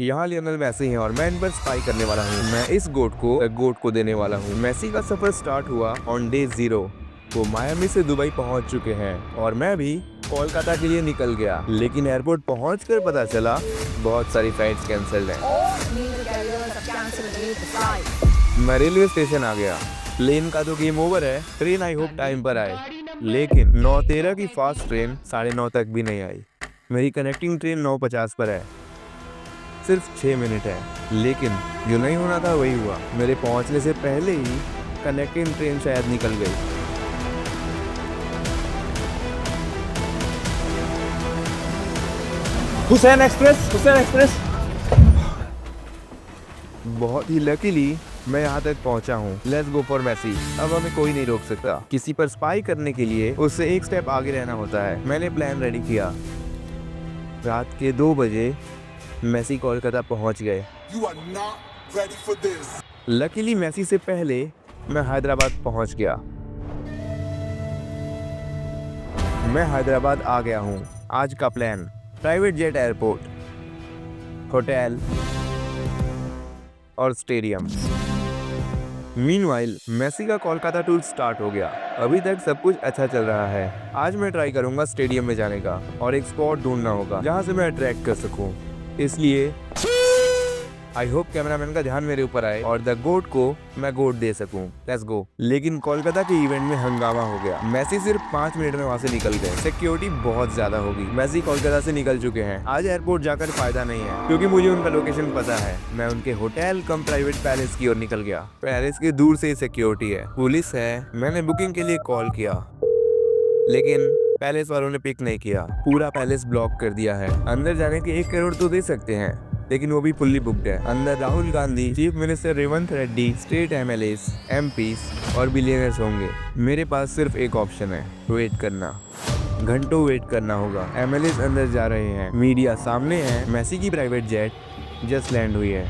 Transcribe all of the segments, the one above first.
यहाँ Lionel Messi हैं और मैं इन पर स्पाई करने वाला हूँ। मैं इस गोट को देने वाला हूँ। मेसी का सफर स्टार्ट हुआ ऑन डे 0। वो मायामी से दुबई पहुँच चुके हैं और मैं भी कोलकाता के लिए निकल गया, लेकिन एयरपोर्ट पहुंचकर पता चला बहुत सारी फ्लाइट्स कैंसिल्ड हैं। मैं रेलवे स्टेशन आ गया। प्लेन का तो गेम ओवर है। ट्रेन आई होप टाइम पर आए, लेकिन 9:13 की फास्ट ट्रेन 9:30 तक भी नहीं आई। मेरी कनेक्टिंग ट्रेन 9:50 पर है। सिर्फ 6 मिनट है, लेकिन जो नहीं होना था वही हुआ। मेरे पहुंचने से पहले ही कनेक्टिंग ट्रेन शायद निकल गई। हुसैन एक्सप्रेस। बहुत ही लकीली मैं यहाँ तक पहुँचा हूँ। Let's go for Messi. अब हमें कोई नहीं रोक सकता। किसी पर स्पाई करने के लिए उससे एक स्टेप आगे रहना होता है। मैंने प्लान रेडी किया। रात के 2 बजे मेसी कोलकाता पहुँच गए। लकीली मेसी से पहले मैं हैदराबाद पहुँच गया। मैं हैदराबाद आ गया हूँ। आज का plan: private jet, airport, hotel और स्टेडियम। मीनवाइल मेसी का कोलकाता टूर स्टार्ट हो गया। अभी तक सब कुछ अच्छा चल रहा है। आज मैं ट्राई करूंगा स्टेडियम में जाने का और एक स्पॉट ढूंढना होगा जहां से मैं अट्रैक्ट कर सकूं। इसलिए आई होप कैमरामैन का ध्यान मेरे ऊपर आए और द गोट को मैं गोट दे सकूं। Let's go. लेकिन कोलकाता के इवेंट में हंगामा हो गया। मेसी सिर्फ 5 मिनट में वहां से निकल गए। सिक्योरिटी बहुत ज्यादा होगी। मेसी कोलकाता से निकल चुके हैं। आज एयरपोर्ट जाकर फायदा नहीं है, क्योंकि मुझे उनका लोकेशन पता है। मैं उनके होटल कम प्राइवेट पैलेस की ओर निकल गया। पैलेस के दूर से ही सिक्योरिटी है, पुलिस है। मैंने बुकिंग के लिए कॉल किया, लेकिन पैलेस वालों ने पिक नहीं किया। पूरा पैलेस ब्लॉक कर दिया है। अंदर जाने के 1 करोड़ तो दे सकते हैं, लेकिन वो भी फुल्ली बुक्ड है। अंदर Rahul Gandhi, chief minister Revanth Reddy, state MLAs, MPs और बिलियनर्स होंगे। मेरे पास सिर्फ एक ऑप्शन है, वेट करना। घंटों वेट करना होगा। एमएलएस अंदर जा रहे हैं, मीडिया सामने है। मेसी की प्राइवेट जेट जस्ट लैंड हुई है।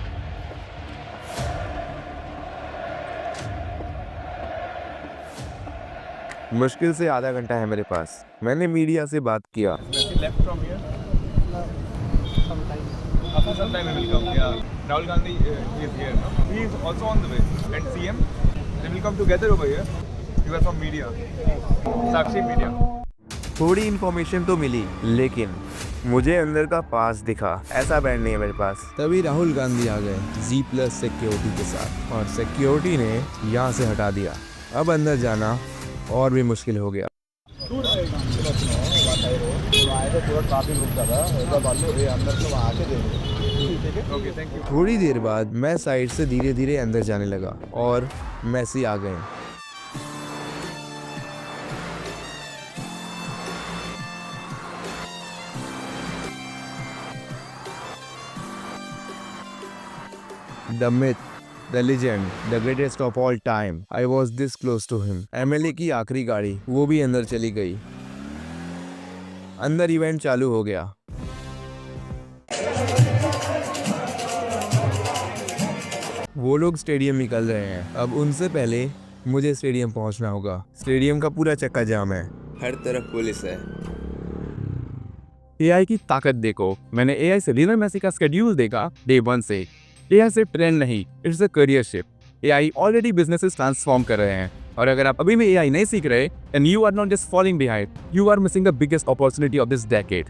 मुश्किल से आधा घंटा है मेरे पास। मैंने मीडिया से बात किया। After some time he will come. Yeah. Rahul Gandhi is here. No? He is also on the way. And CM, they will come together over here. You are from media. Sakshi Media. थोड़ी information तो मिली, लेकिन मुझे अंदर का पास दिखा। ऐसा band नहीं है मेरे पास। तभी राहुल गांधी आ गए G+ सिक्योरिटी के साथ, और सिक्योरिटी ने यहाँ से हटा दिया। अब अंदर जाना और भी मुश्किल हो गया। थोड़ी देर बाद मैं साइड से धीरे धीरे अंदर जाने लगा और मेसी आ गए। The myth, the legend, the greatest of all time. I was this close to him. MLA की आखिरी गाड़ी वो भी अंदर चली गई। अंदर इवेंट चालू हो गया। वो लोग स्टेडियम निकल रहे हैं। अब उनसे पहले मुझे स्टेडियम पहुंचना होगा। स्टेडियम का पूरा चक्का जाम है, हर तरफ पुलिस है। एआई की ताकत देखो। मैंने एआई से लियोनेल मेसी का स्केड्यूल देखा डे 1 से। एआई सिर्फ ट्रेंड नहीं, it's a career shift. AI already businesses transform कर रहे हैं, और अगर आप अभी भी एआई नहीं सीख रहे, and you are not just following behind, you are missing the biggest opportunity of this decade.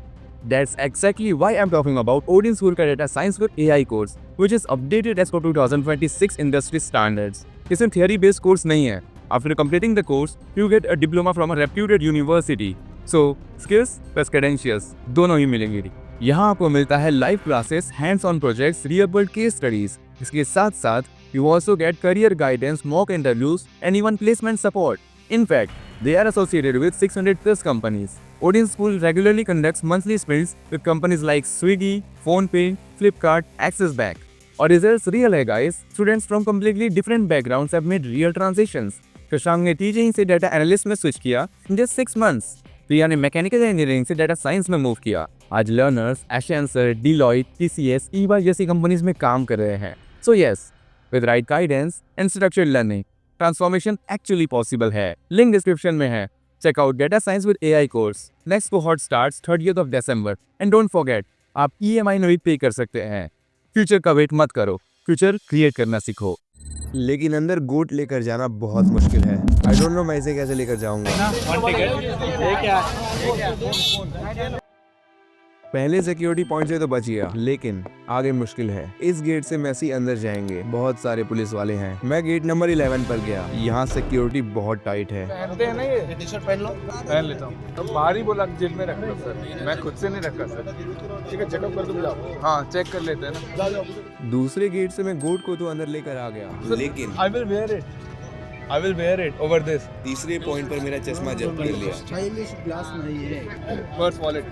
That's exactly why I'm talking about Odin School का Data Science with AI course, which is updated as per 2026 industry standards. इसमें theory based course नहीं है. After completing the course, you get a diploma from a reputed university. So skills plus credentials दोनों ही मिलेंगे। यहाँ आपको मिलता है live classes, hands-on projects, real world case studies. इसके साथ साथ you also get career guidance, mock interviews, and even placement support. In fact, they are associated with 600+ companies. Odin School regularly conducts monthly sprints with companies like Swiggy, PhonePe, Flipkart, Axis Bank. और results real है guys. Students from completely different backgrounds have made real transitions. Shashank ने teaching से data analyst में switch किया in just 6 months. प्रिया ने mechanical engineering से data science में move किया। आज लर्नर्स एशेंसर, डिलॉयट, TCS, EY जैसी कंपनीज में काम कर रहे हैं। So yes, with right guidance and structured learning, transformation actually possible है। लिंक डिस्क्रिप्शन में है। Check out Data Science with AI course. Next cohort starts 30th of December. And don't forget, आप EMI में भी पे कर सकते हैं। फ्यूचर का वेट मत करो, फ्यूचर क्रिएट करना सीखो। लेकिन अंदर गोट लेकर जाना बहुत मुश्किल है। आई डोंट नो मैं इसे कैसे लेकर जाऊंगा। पहले सिक्योरिटी पॉइंट से तो बच गया, लेकिन आगे मुश्किल है। इस गेट से मैसी अंदर जाएंगे, बहुत सारे पुलिस वाले हैं। मैं गेट नंबर 11 पर गया। यहाँ सिक्योरिटी बहुत टाइट है। पहनते हैं ना ये टी शर्ट पहन लो। पहन लेता हूँ। तो बाहर ही बोला जेब में रखना सर, मैं खुद से नहीं रखा सर। ठीक है, चेकअप कर दो जाओ। हाँ, चेक कर लेते हैं ना। दूसरे गेट से मैं गोट को तो अंदर लेकर आ गया, लेकिन I will where it. I will where it over this. तीसरे पॉइंट पर मेरा चश्मा जब्त कर लिया। स्टाइलिश ग्लास नहीं है। Purse, wallet.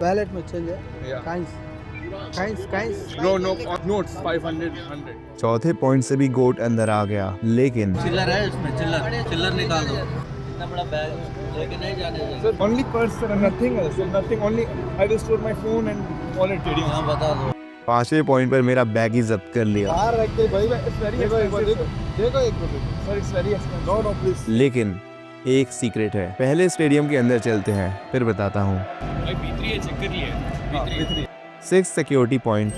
वैलेट में चेंज है। Yeah. Coins no notes 500 100। चौथे पॉइंट से भी गोट अंदर आ गया, लेकिन चिल्लर है इसमें, चिल्लर निकाल दो। इतना बड़ा बैग लेके नहीं जाने देंगे। Sir, only purse sir, nothing else. Sir, nothing. Only I will store my phone and wallet. हाँ बता दो। पांचवे पॉइंट पर मेरा बैग ही जब्त कर लिया। बाहर रख के भाई, it's very expensive. देखो एक minute sir, it's very expensive. No please. लेकिन एक सीक्रेट है। पहले स्टेडियम के अंदर चलते हैं, फिर बताता हूँ। भाई B3 है, चेक कर लिया। B3 6 security point,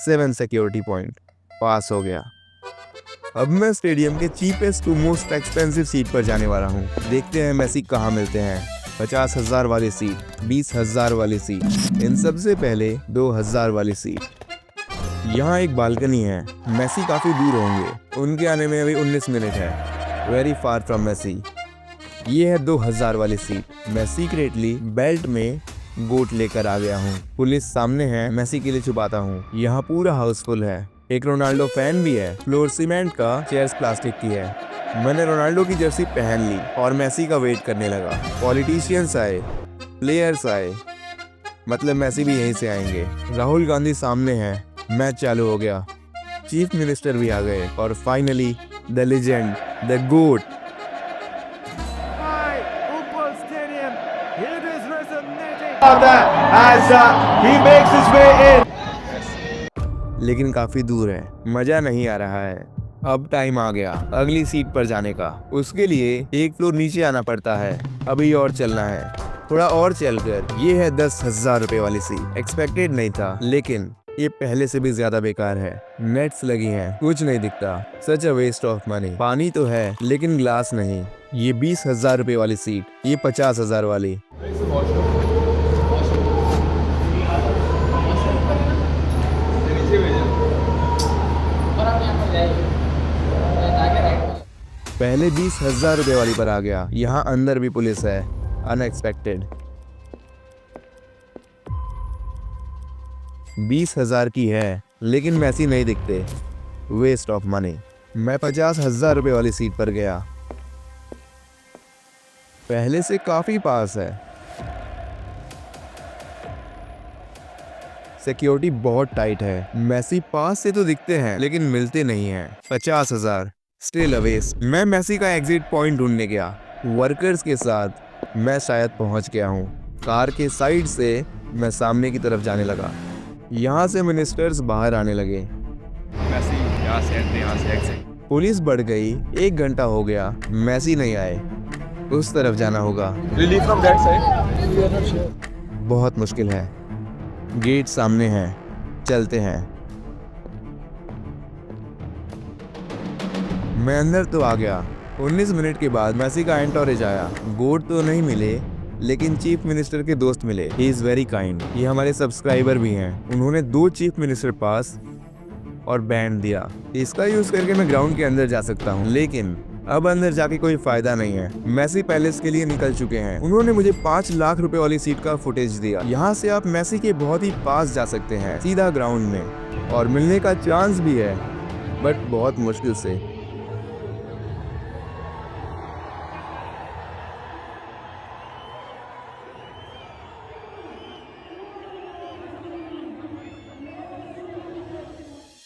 7 security point पास हो गया। अब मैं स्टेडियम के cheapest to most expensive seat पर जाने वाला हूँ। देखते हैं मैसी कहाँ मिलते हैं। 50,000 वाली सीट, 20,000 वाली सीट, इन सबसे पहले 2,000 वाली सीट। यहाँ एक बालकनी है। मैसी काफी दूर होंगे, उनके आने में अभी 19 मिनट है। Very far from Messi. ये है 2,000 वाली सीट। मैं सीक्रेटली बेल्ट में गोट लेकर आ गया हूँ। पुलिस सामने है, मैसी के लिए छुपाता हूँ। यहाँ पूरा हाउसफुल है। एक रोनाल्डो फैन भी है। फ्लोर सीमेंट का, चेयर्स प्लास्टिक की है। मैंने रोनाल्डो की जर्सी पहन ली और मैसी का वेट करने लगा। पॉलिटिशियंस आए, प्लेयर्स आए, मतलब मैसी भी यहीं से आएंगे। राहुल गांधी सामने है। मैच चालू हो गया। चीफ मिनिस्टर भी आ गए और फाइनली द लेजेंड, द गोट। लेकिन काफी दूर है, मजा नहीं आ रहा है। अब टाइम आ गया अगली सीट पर जाने का। उसके लिए एक फ्लोर नीचे आना पड़ता है। अभी और चलना है, थोड़ा और चलकर। ये है 10,000 रुपए वाली सीट। एक्सपेक्टेड नहीं था, लेकिन ये पहले से भी ज्यादा बेकार है। नेट्स लगी हैं, कुछ नहीं दिखता। सच अ वेस्ट ऑफ मनी। पानी तो है, लेकिन ग्लास नहीं। ये 20,000 रुपए वाली सीट, ये 50,000 वाली। पहले 20,000 रुपए वाली पर आ गया। यहाँ अंदर भी पुलिस है। अनएक्सपेक्टेड। 20,000 की है, लेकिन मैसी नहीं दिखते। Waste of money. मैं 50,000 रुपए वाली सीट पर गया। पहले से काफी पास है। सिक्योरिटी बहुत टाइट है। मैसी पास से तो दिखते हैं, लेकिन मिलते नहीं हैं। 50,000 स्टिल अ वेस्ट। मैं मैसी का एग्जिट पॉइंट ढूंढने गया। वर्कर्स के साथ मैं शायद पहुंच गया हूं। कार के साइड से मैं सामने की तरफ जाने लगा। यहाँ से मिनिस्टर्स बाहर आने लगे। मैसी यहाँ से एंट्री, यहाँ से एग्जिट। पुलिस बढ़ गई। 1 घंटा हो गया, मैसी नहीं आए। उस तरफ जाना होगा। Relieve from that side. बहुत मुश्किल है। गेट सामने है, चलते हैं। मैं अंदर तो आ गया। 19 मिनट के बाद मैसी का एंटोरेज आया। गोट तो नहीं मिले, लेकिन चीफ मिनिस्टर के दोस्त मिले। He is very kind. ये हमारे सब्सक्राइबर भी हैं। उन्होंने 2 चीफ मिनिस्टर पास और बैंड दिया। इसका यूज करके मैं ग्राउंड के अंदर जा सकता हूँ, लेकिन अब अंदर जाके कोई फायदा नहीं है। मैसी पैलेस के लिए निकल चुके हैं। उन्होंने मुझे 5 लाख रुपए वाली सीट का फुटेज दिया। यहाँ से आप मैसी के बहुत ही पास जा सकते हैं, सीधा ग्राउंड में, और मिलने का चांस भी है, बट बहुत मुश्किल से।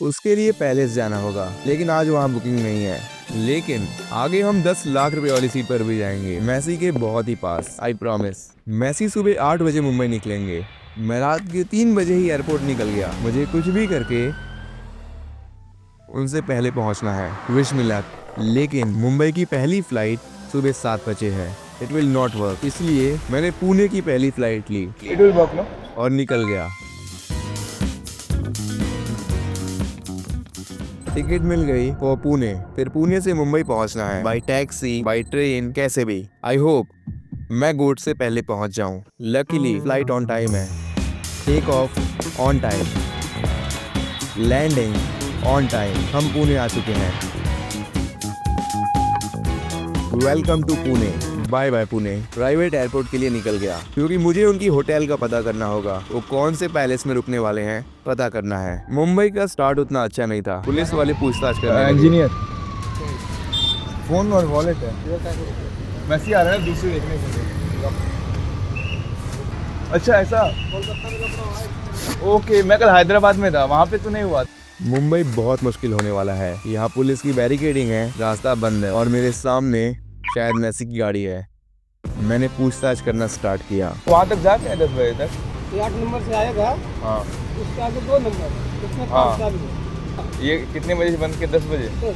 उसके लिए पैलेस जाना होगा, लेकिन आज वहाँ बुकिंग नहीं है। लेकिन आगे हम 10 लाख रुपए वाली सीट पर भी जाएंगे, मैसी के बहुत ही पास। I promise. मैसी सुबह 8 बजे मुंबई निकलेंगे। मैं रात के 3 बजे ही एयरपोर्ट निकल गया। मुझे कुछ भी करके उनसे पहले पहुंचना है। Wish me luck. लेकिन मुंबई की पहली फ्लाइट सुबह 7 बजे है। It will not work. इसलिए मैंने पुणे की पहली फ्लाइट ली It will work, no? और निकल गया। टिकट मिल गई फॉर पुणे। फिर पुणे से मुंबई पहुंचना है, बाय टैक्सी, बाय ट्रेन, कैसे भी। आई होप मैं गोट से पहले पहुंच जाऊं। लकीली फ्लाइट ऑन टाइम है। Take off on time, landing on time. हम पुणे आ चुके हैं। Welcome to Pune. Bye bye Pune. Private airport के लिए निकल गया क्योंकि मुझे उनकी होटल का पता करना होगा। वो कौन से पैलेस में रुकने वाले हैं पता करना है। मुंबई का स्टार्ट उतना अच्छा नहीं था। पुलिस वाले पूछताछ कर रहे थे। इंजीनियर फोन और वॉलेट है, वैसे ही आ रहा है दूसरी देखने के लिए। अच्छा ऐसा, ओके। मैं कल हैदराबाद में था, वहाँ पे तो नहीं हुआ। मुंबई बहुत मुश्किल होने वाला है। यहाँ पुलिस की बैरिकेडिंग है, रास्ता बंद है और मेरे सामने शायद मैसी की गाड़ी है। मैंने पूछताछ करना स्टार्ट किया। वहाँ तक जाके 10 बजे तक। 8 नंबर से आएगा, हाँ, उसके आगे 2 नंबर, उसमें हाँ। 5 चालू है। ये कितने बजे से बंद के? 10 बजे। तो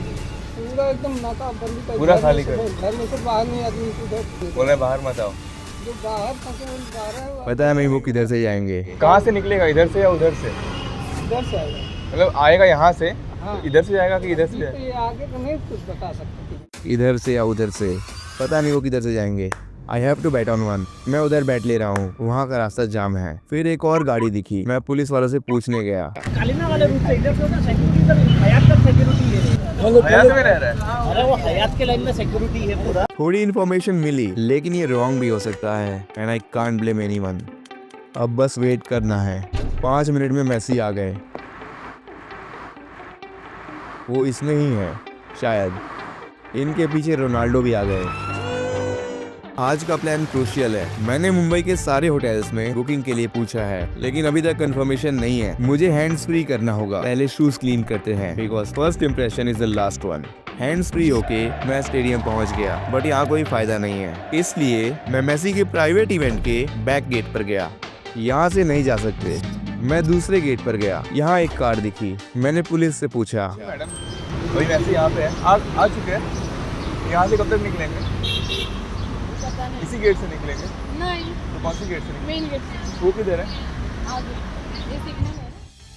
पूरा एकदम नाका बंदी का। पूरा घर में खाली से- कर। घर में से बाहर नहीं आदमी इधर। बोल रहे बाहर मत आओ। जो बाहर फंसे हैं, बाहर है, वो पता है नहीं वो किधर से जाएंगे। कहाँ से निकलेगा, इधर से या उधर से? इधर से आएगा। मतलब आएगा यहाँ से, हाँ। तो इधर से जाएगा कि इधर से तो जाएगा? ये आगे तो नहीं कुछ बता सकते। इधर से या उधर से, पता नहीं वो किधर से जाएंगे। I have to bet on one. मैं उधर बैठ ले रहा हूँ, वहाँ का रास्ता जाम है। फिर एक और गाड़ी दिखी। मैं पुलिस वालों से पूछने गया। कालीना वाले रूट से इधर से होता सिक्योरिटी, इधर हयात का सिक्योरिटी है। हयात में रह रहा है। अरे वो हयात के लाइन में सिक्योरिटी है पूरा। थोड़ी इन्फॉर्मेशन मिली, लेकिन ये रॉन्ग भी हो सकता है and I can't blame anyone. अब बस वेट करना है। 5 मिनट में मैसी आ गए। वो इसमें ही है शायद। इनके पीछे रोनाल्डो भी आ गए। आज का प्लान क्रूशियल है। मैंने मुंबई के सारे होटल्स में बुकिंग के लिए पूछा है, लेकिन अभी तक कंफर्मेशन नहीं है। मुझे हैंड्स फ्री करना होगा। पहले शूज क्लीन करते हैं, because first impression is the last one. Hands free होके मैं स्टेडियम पहुंच गया, बट यहाँ कोई फायदा नहीं है। इसलिए मैं मेसी के प्राइवेट इवेंट के बैक गेट पर गया। यहाँ से नहीं जा सकते। मैं दूसरे गेट पर गया। यहाँ एक कार दिखी। मैंने पुलिस से पूछा। मैडम वही वैसे यहाँ पे है, आ चुके हैं। यहाँ से कब तक निकलेंगे? इसी गेट से निकलेंगे? नहीं, तो कौन सी गेट से निकलेंगे? मेन गेट से वो किधर है? आगे ये सिग्नल है।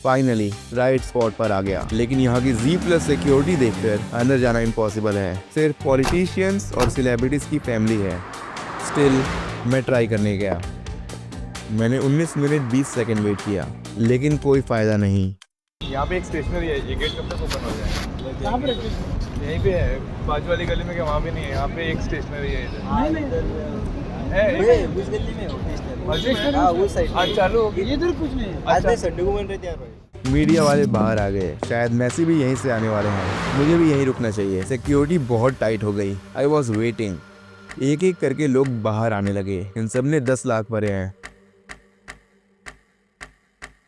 फाइनली राइट स्पॉट पर आ गया, लेकिन यहाँ की Z+ सिक्योरिटी देखकर अंदर जाना इम्पॉसिबल है। सिर्फ पॉलिटिशियंस और सेलिब्रिटीज की फैमिली है। स्टिल मैं ट्राई करने गया। मैंने 19 मिनट 20 सेकंड वेट किया, लेकिन कोई फायदा नहीं। यहाँ पे एक स्टेशनरी है, ये गेट कब तक ओपन हो जाएगा? यहाँ पर यहीं पे है, बाजू वाली गली में क्या? वहाँ भी नहीं है। यहाँ पे एक स्टेशनरी है इधर। है उस गली में हो अच्छा, हाँ, उस साइड आज चालू होगी। इधर कुछ नहीं है। आज नहीं संडे को बन रहे थे यार भाई। मीडिया वाले बाहर आ गए। शायद मैसी भी यहीं से आने वाले हैं। मुझे भी यहीं रुकना चाहिए। सिक्योरिटी बहुत टाइट हो गई। I was waiting. एक एक करके लोग बाहर आने लगे। इन सब ने 10 लाख भरे हैं।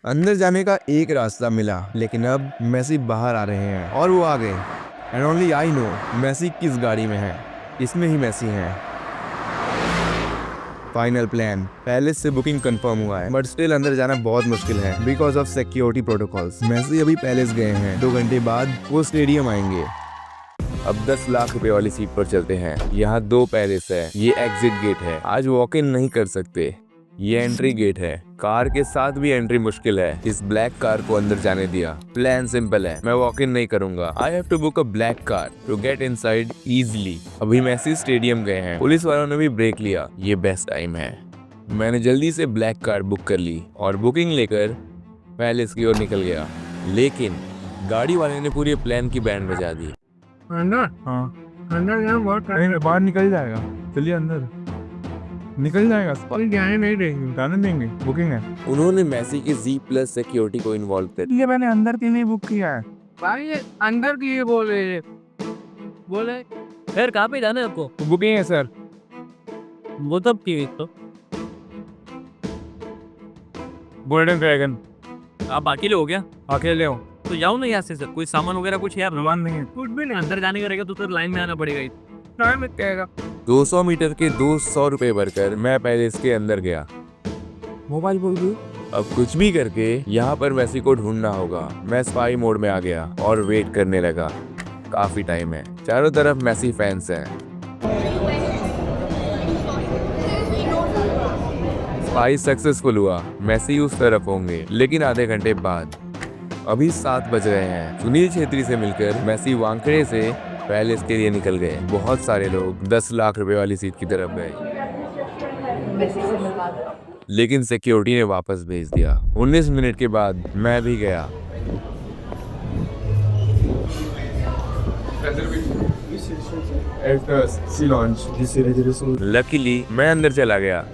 अंदर जाने का एक रास्ता मिला, लेकिन अब मैसी बाहर आ रहे हैं और वो आ गए। And only I know Messi किस गाड़ी में है। इसमें ही मैसी है। Final plan. पैलेस से बुकिंग कंफर्म हुआ है, बट स्टिल अंदर जाना बहुत मुश्किल है because of security protocols. Messi अभी पैलेस गए हैं। 2 घंटे बाद वो स्टेडियम आएंगे। अब 10 लाख रुपए वाली सीट पर चलते हैं। यहाँ 2 पैलेस है। ये एग्जिट गेट है। आज वॉक इन नहीं कर सकते। ये एंट्री गेट है। कार के साथ भी एंट्री मुश्किल है। इस ब्लैक कार को अंदर जाने दिया। प्लान सिंपल है, मैं वॉक इन नहीं करूंगा। I have to book a black car to get inside easily. अभी मैसी स्टेडियम गए हैं। पुलिस वालों ने भी ब्रेक लिया। ये बेस्ट टाइम है। मैंने जल्दी से ब्लैक कार बुक कर ली और बुकिंग लेकर पैलेस की ओर निकल गया, लेकिन गाड़ी वाले ने पूरी प्लान की बैंड बजा दी। अंदर? हाँ अंदर यहाँ बहुत बाहर निकल जाएगा। चलिए अंदर निकल जाएगा। जाने नहीं देंगे, जाने देंगे। बुकिंग है। उन्होंने मैसी की Z+ सिक्योरिटी को इन्वॉल्व कर ये मैंने अंदर के लिए बुक किया है। भाई ये अंदर की ये बोले फिर कहाँ पे जाना है आपको? बुकिंग है सर। वो तब की तो गोल्डन ड्रैगन। आप अकेले हो गया? अकेले हो? तो जाओ ना यहाँ से सर। कोई सामान वगैरह कुछ यार सामान नहीं है। कुछ भी नहीं। अंदर जाने का रहेगा तो लाइन में आना पड़ेगा। टाइम लगेगा। 200 मीटर के 200 रुपए भरकर मैं पैलेस के अंदर गया। मोबाइल बोल गई। अब कुछ भी करके यहाँ पर मैसी को ढूंढना होगा। मैं स्पाई मोड में आ गया और वेट करने लगा। काफी टाइम है। चारों तरफ मैसी फैंस हैं। भाई सक्सेसफुल हुआ। मैसी उस तरफ होंगे, लेकिन आधे घंटे बाद। अभी 7 बज रहे हैं। सुनील छेत्री से मिलकर मैसी वानखेड़े से पैलेस के लिए निकल गए। बहुत सारे लोग 10 लाख रुपए वाली सीट की तरफ गए, लेकिन सिक्योरिटी ने वापस भेज दिया। 19 मिनट के बाद मैं भी गया। लकीली मैं अंदर चला गया।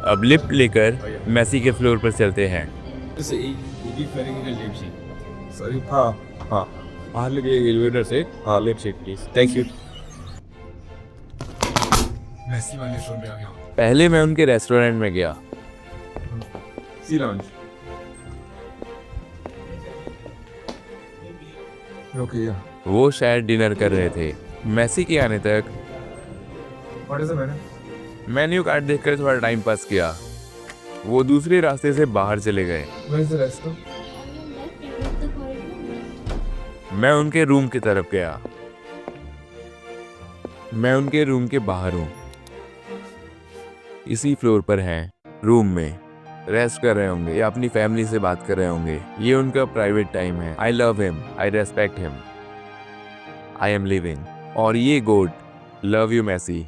अब लिफ्ट लेकर मैसी के फ्लोर पर चलते हैं। हाँ बाहर लगे एलिवेटर से। हाँ left side please. Thank you. Messi वाले फ्लोर में आ गया। पहले मैं उनके रेस्टोरेंट में गया। सी लॉन्च। ओके या वो शायद डिनर कर रहे थे। मैसी के आने तक what is the menu? Menu card देखकर थोड़ा टाइम पास किया। वो दूसरे रास्ते से बाहर चले गए। Where is the restaurant? मैं उनके रूम की तरफ गया। मैं उनके रूम के बाहर हूँ। इसी फ्लोर पर हैं, रूम में रेस्ट कर रहे होंगे या अपनी फैमिली से बात कर रहे होंगे। ये उनका प्राइवेट टाइम है। I love him, I respect him, I am living. और ये गोट, लव यू मैसी।